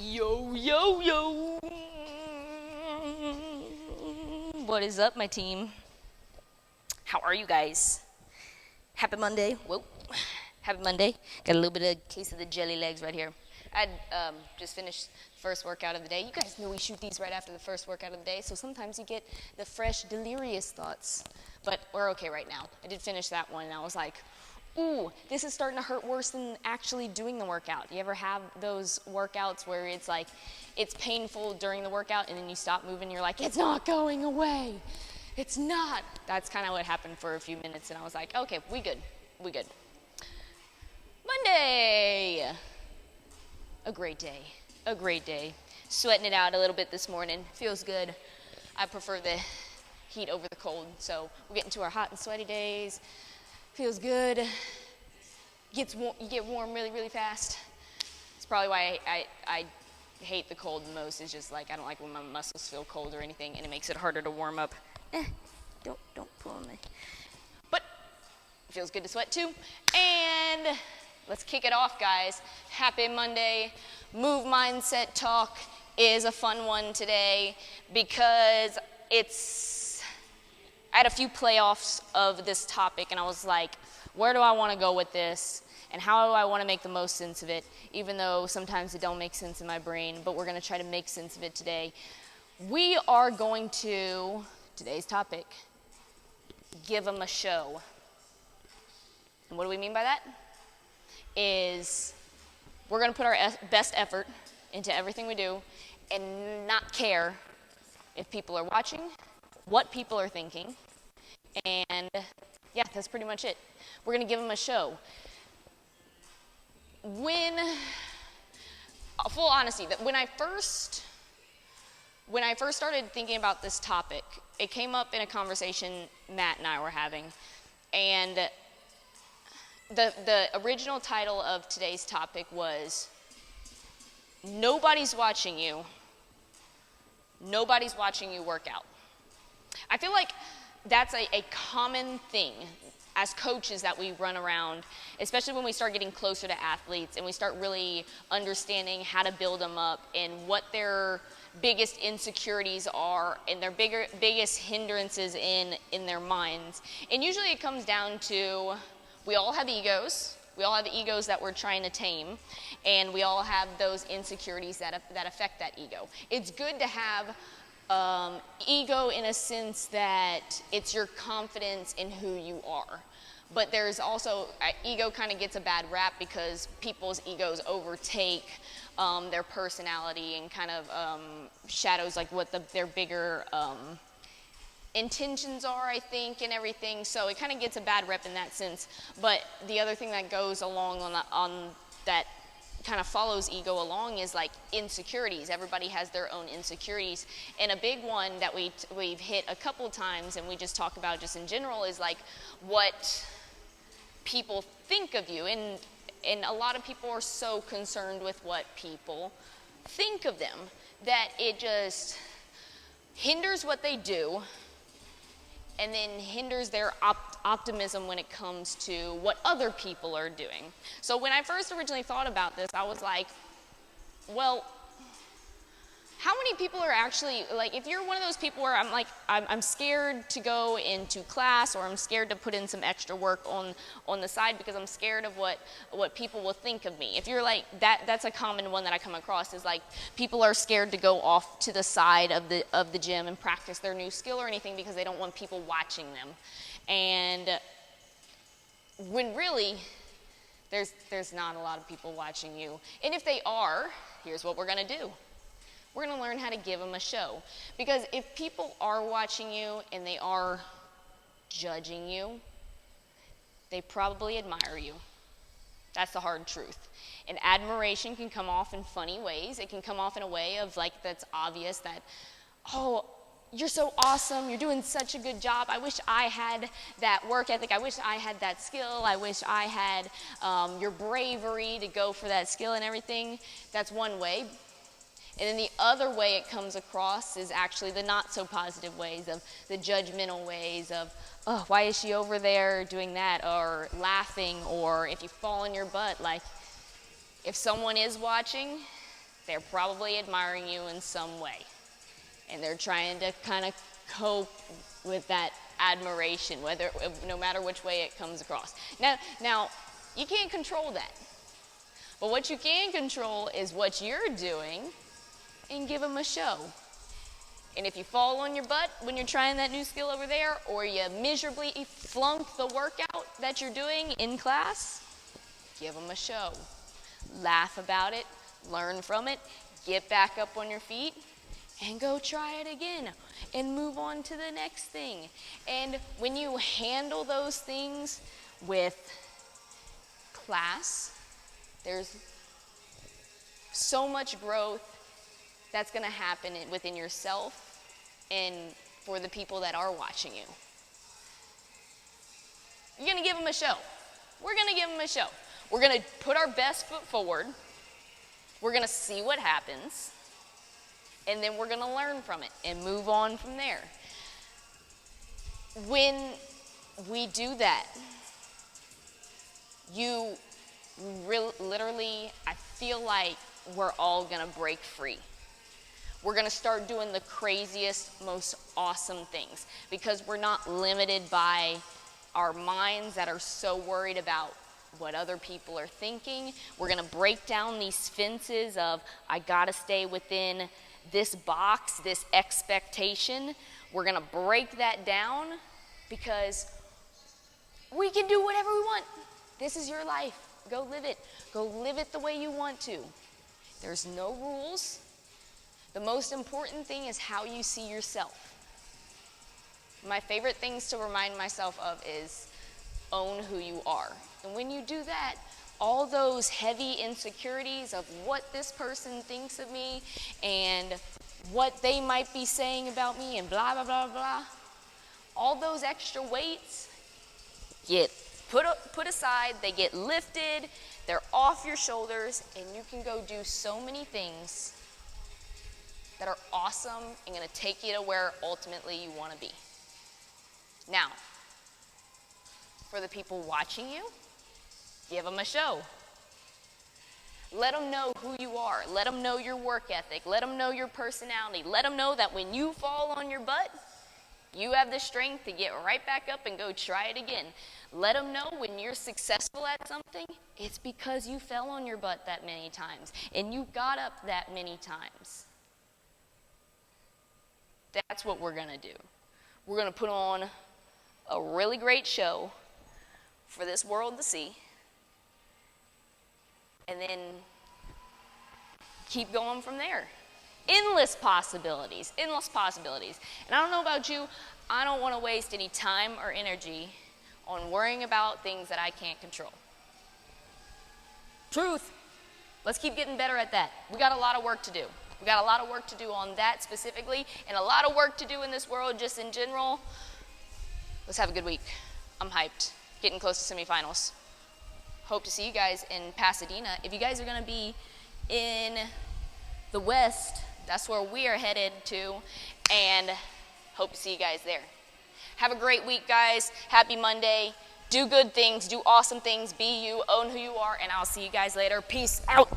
Yo, yo, yo. What is up, my team? How are you guys? Happy Monday. Whoa. Happy Monday. Got a little bit of case of the jelly legs right here. I just finished the first workout of the day. You guys know we shoot these right after the first workout of the day, so sometimes you get the fresh, delirious thoughts. But we're okay right now. I did finish that one, and I was like, ooh, this is starting to hurt worse than actually doing the workout. You ever have those workouts where it's like, it's painful during the workout, and then you stop moving, you're like, it's not going away. It's not. That's kind of what happened for a few minutes, and I was like, okay, we good. Monday. A great day. Sweating it out a little bit this morning. Feels good. I prefer the heat over the cold, so we're getting to our hot and sweaty days. Feels good. You get warm really, really fast. It's probably why I hate the cold the most. Is just like I don't like when my muscles feel cold or anything, and it makes it harder to warm up. Don't pull on me. But it feels good to sweat too. And let's kick it off, guys. Happy Monday. Move Mindset Talk is a fun one today because I had a few playoffs of this topic, and I was like, where do I want to go with this? And how do I want to make the most sense of it, even though sometimes it don't make sense in my brain, but we're going to try to make sense of it today. We are going to, today's topic, give them a show. And what do we mean by that? Is we're going to put our best effort into everything we do and not care if people are watching, what people are thinking, and yeah, that's pretty much it. We're going to give them a show. Full honesty, when I first started thinking about this topic, it came up in a conversation Matt and I were having, and the original title of today's topic was Nobody's Watching You. Nobody's watching you work out. I feel like that's a common thing as coaches that we run around, especially when we start getting closer to athletes and we start really understanding how to build them up and what their biggest insecurities are and their biggest hindrances in their minds. And usually it comes down to we all have egos. We all have egos that we're trying to tame, and we all have those insecurities that affect that ego. It's good to have ego in a sense that it's your confidence in who you are. But there's also, ego kind of gets a bad rap because people's egos overtake their personality and kind of shadows like what their bigger intentions are, I think, and everything. So it kind of gets a bad rep in that sense. But the other thing that goes along on that kind of follows ego along is like insecurities. Everybody has their own insecurities, and a big one that we've hit a couple times and we just talk about just in general is like what people think of you, and a lot of people are so concerned with what people think of them that it just hinders what they do and then hinders their optimism when it comes to what other people are doing. So when I first originally thought about this, I was like, well, how many people are actually, like, if you're one of those people where I'm like, I'm scared to go into class, or I'm scared to put in some extra work on the side because I'm scared of what people will think of me. If you're like, that's a common one that I come across is like, people are scared to go off to the side of the gym and practice their new skill or anything because they don't want people watching them. And when really, there's not a lot of people watching you. And if they are, here's what we're gonna do. We're going to learn how to give them a show. Because if people are watching you and they are judging you, they probably admire you. That's the hard truth. And admiration can come off in funny ways. It can come off in a way of like that's obvious that, oh, you're so awesome. You're doing such a good job. I wish I had that work ethic. I wish I had that skill. I wish I had your bravery to go for that skill and everything. That's one way. And then the other way it comes across is actually the not so positive ways, of the judgmental ways of, oh, why is she over there doing that, or laughing, or if you fall on your butt. Like, if someone is watching, they're probably admiring you in some way. And they're trying to kind of cope with that admiration, no matter which way it comes across. Now, you can't control that. But what you can control is what you're doing and give them a show. And if you fall on your butt when you're trying that new skill over there, or you miserably flunk the workout that you're doing in class, give them a show. Laugh about it, learn from it, get back up on your feet, and go try it again, and move on to the next thing. And when you handle those things with class, there's so much growth that's going to happen within yourself and for the people that are watching you. You're going to give them a show. We're going to give them a show. We're going to put our best foot forward. We're going to see what happens. And then we're going to learn from it and move on from there. When we do that, literally, I feel like we're all going to break free. We're going to start doing the craziest, most awesome things because we're not limited by our minds that are so worried about what other people are thinking. We're going to break down these fences of, I got to stay within this box, this expectation. We're going to break that down because we can do whatever we want. This is your life. Go live it. Go live it the way you want to. There's no rules. The most important thing is how you see yourself. My favorite things to remind myself of is own who you are. And when you do that, all those heavy insecurities of what this person thinks of me and what they might be saying about me and blah, blah, blah, blah, all those extra weights get put aside, they get lifted, they're off your shoulders, and you can go do so many things that are awesome and going to take you to where ultimately you want to be. Now, for the people watching you, give them a show. Let them know who you are. Let them know your work ethic. Let them know your personality. Let them know that when you fall on your butt, you have the strength to get right back up and go try it again. Let them know when you're successful at something, it's because you fell on your butt that many times and you got up that many times. That's what we're going to do. We're going to put on a really great show for this world to see. And then keep going from there. Endless possibilities, endless possibilities. And I don't know about you, I don't want to waste any time or energy on worrying about things that I can't control. Truth. Let's keep getting better at that. We got a lot of work to do. We got a lot of work to do on that specifically, and a lot of work to do in this world just in general. Let's have a good week. I'm hyped. Getting close to semifinals. Hope to see you guys in Pasadena. If you guys are going to be in the West, that's where we are headed to, and hope to see you guys there. Have a great week, guys. Happy Monday. Do good things. Do awesome things. Be you. Own who you are, and I'll see you guys later. Peace out.